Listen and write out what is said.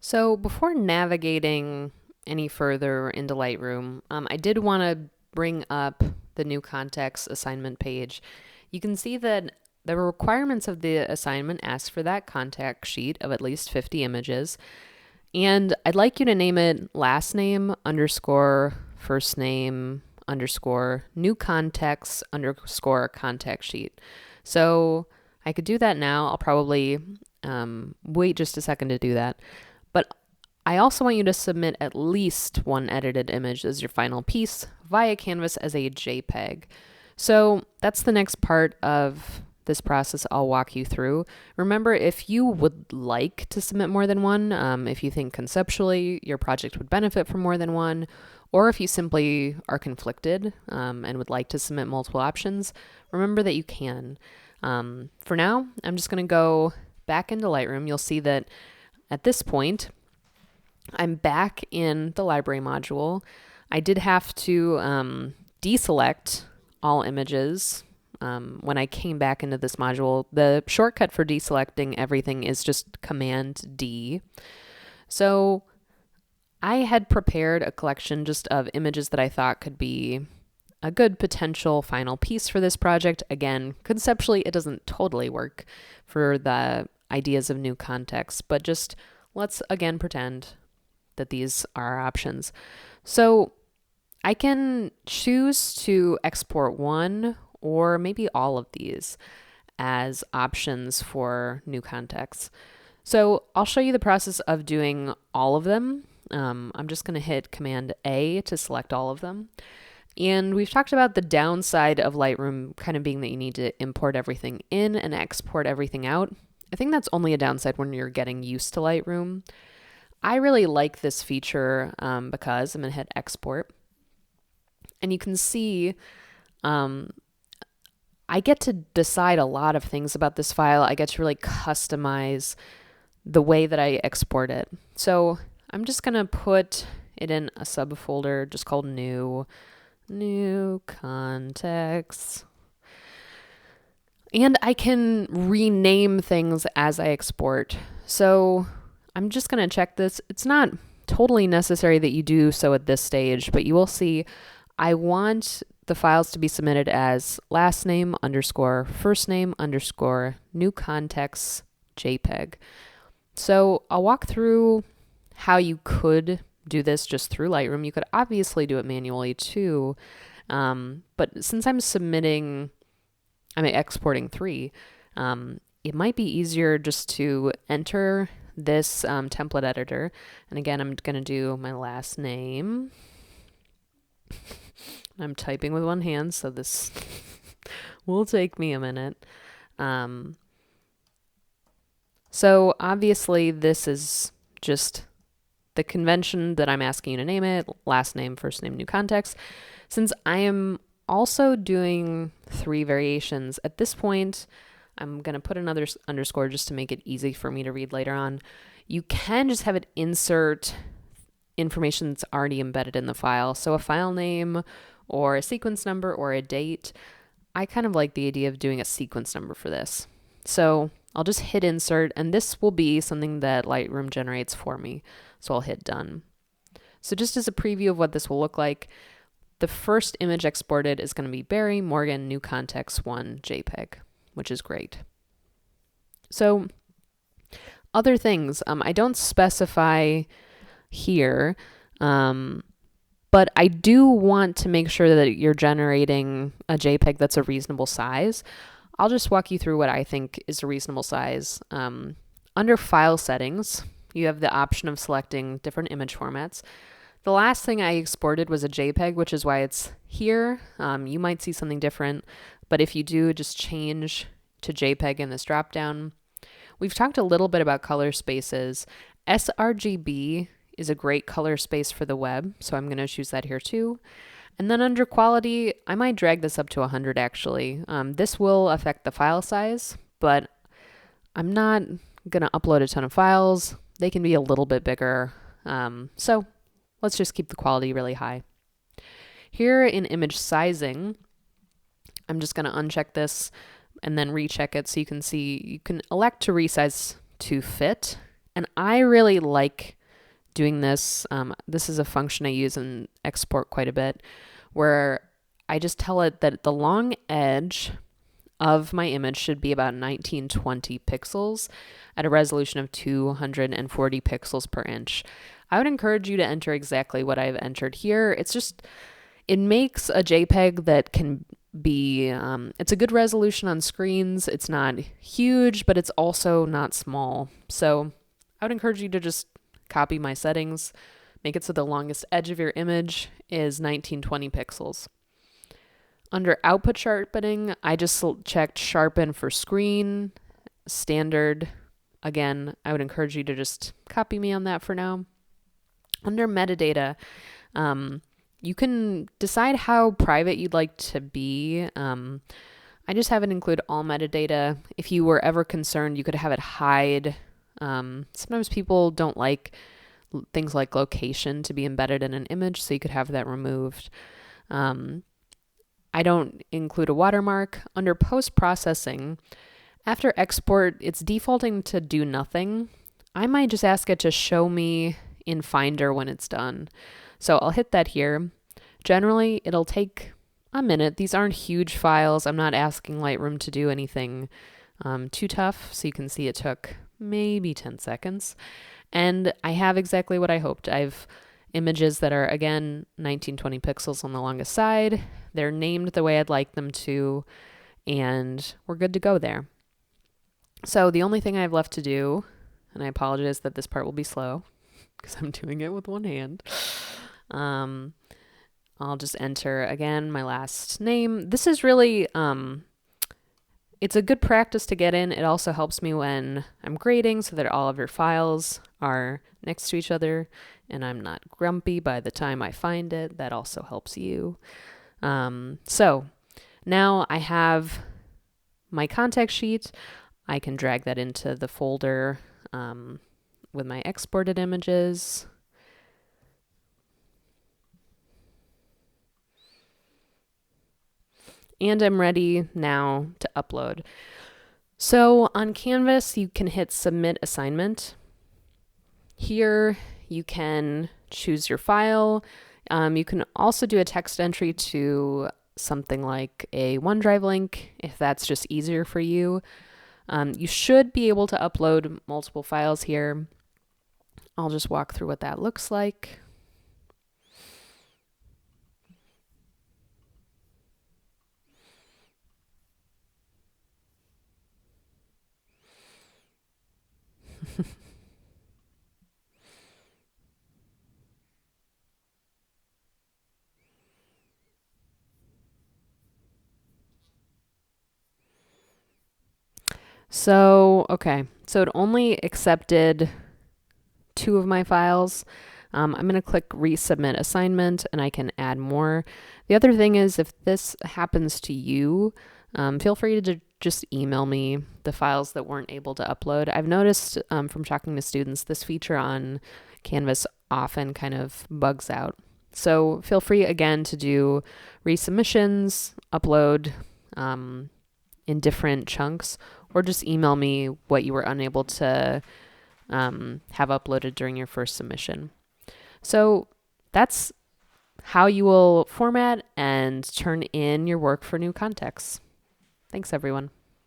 So before navigating any further into Lightroom, I did want to bring up the new context assignment page. You can see that the requirements of the assignment ask for that contact sheet of at least 50 images. And I'd like you to name it last name underscore first name underscore new context underscore contact sheet. So I could do that now. I'll probably wait just a second to do that. But I also want you to submit at least one edited image as your final piece via Canvas as a JPEG. So that's the next part of this process I'll walk you through. Remember, if you would like to submit more than one, if you think conceptually your project would benefit from more than one, or if you simply are conflicted and would like to submit multiple options, remember that you can. For now, I'm just going to go back into Lightroom. You'll see that at this point, I'm back in the library module. I did have to deselect all images when I came back into this module. The shortcut for deselecting everything is just Command D. So I had prepared a collection just of images that I thought could be a good potential final piece for this project. Again, conceptually, it doesn't totally work for the ideas of new context, but just let's again pretend that these are our options. So I can choose to export one or maybe all of these as options for new context. So I'll show you the process of doing all of them. I'm just going to hit Command A to select all of them. And we've talked about the downside of Lightroom kind of being that you need to import everything in and export everything out. I think that's only a downside when you're getting used to Lightroom. I really like this feature because I'm going to hit export. And you can see I get to decide a lot of things about this file. I get to really customize the way that I export it. So I'm just going to put it in a subfolder just called new context. And I can rename things as I export. So I'm just going to check this. It's not totally necessary that you do so at this stage, but you will see I want the files to be submitted as last name underscore first name underscore new context JPEG. So I'll walk through how you could do this just through Lightroom. You could obviously do it manually too, but since I'm exporting three, it might be easier just to enter this template editor. And again, I'm going to do my last name. I'm typing with one hand, so this will take me a minute. So obviously this is just the convention that I'm asking you to name it, last name, first name, new context. Since I am also doing three variations, at this point, I'm going to put another underscore just to make it easy for me to read later on. You can just have it insert information that's already embedded in the file. So a file name or a sequence number or a date. I kind of like the idea of doing a sequence number for this. So I'll just hit insert, and this will be something that Lightroom generates for me. So I'll hit done. So just as a preview of what this will look like, the first image exported is going to be Barry Morgan new context 1 JPEG, which is great. So other things, I don't specify here, but I do want to make sure that you're generating a JPEG that's a reasonable size. I'll just walk you through what I think is a reasonable size. Under file settings, you have the option of selecting different image formats. The last thing I exported was a JPEG, which is why it's here. You might see something different, but if you do, just change to JPEG in this dropdown. We've talked a little bit about color spaces. sRGB is a great color space for the web, so I'm going to choose that here too. And then under quality, I might drag this up to 100 actually. This will affect the file size, but I'm not going to upload a ton of files. They can be a little bit bigger. So let's just keep the quality really high. Here in image sizing, I'm just going to uncheck this and then recheck it so you can see you can elect to resize to fit. And I really like doing this. This is a function I use in export quite a bit, where I just tell it that the long edge of my image should be about 1920 pixels at a resolution of 240 pixels per inch. I would encourage you to enter exactly what I've entered here. It makes a JPEG that can be, it's a good resolution on screens. It's not huge, but it's also not small. So I would encourage you to just copy my settings, make it so the longest edge of your image is 1920 pixels. Under output sharpening, I just checked sharpen for screen, standard. Again, I would encourage you to just copy me on that for now. Under metadata, you can decide how private you'd like to be. I just have it include all metadata. If you were ever concerned, you could have it hide. Sometimes people don't like things like location to be embedded in an image, so you could have that removed. I don't include a watermark. Under post-processing, after export, it's defaulting to do nothing. I might just ask it to show me in Finder when it's done. So I'll hit that here. Generally, it'll take a minute. These aren't huge files. I'm not asking Lightroom to do anything too tough. So you can see it took maybe 10 seconds. And I have exactly what I hoped. I've images that are, again, 1920 pixels on the longest side. They're named the way I'd like them to, and we're good to go there. So the only thing I have left to do, and I apologize that this part will be slow because I'm doing it with one hand. I'll just enter, again, my last name. This is really, it's a good practice to get in. It also helps me when I'm grading so that all of your files are next to each other and I'm not grumpy by the time I find it. That also helps you. So now I have my contact sheet. I can drag that into the folder with my exported images. And I'm ready now to upload. So on Canvas, you can hit Submit Assignment. Here, you can choose your file. You can also do a text entry to something like a OneDrive link, if that's just easier for you. You should be able to upload multiple files here. I'll just walk through what that looks like. So it only accepted 2 of my files. I'm going to click Resubmit Assignment and I can add more. The other thing is, if this happens to you, feel free to just email me the files that weren't able to upload. I've noticed from talking to students, this feature on Canvas often kind of bugs out. So feel free again to do resubmissions, upload in different chunks, or just email me what you were unable to have uploaded during your first submission. So that's how you will format and turn in your work for new contexts. Thanks, everyone.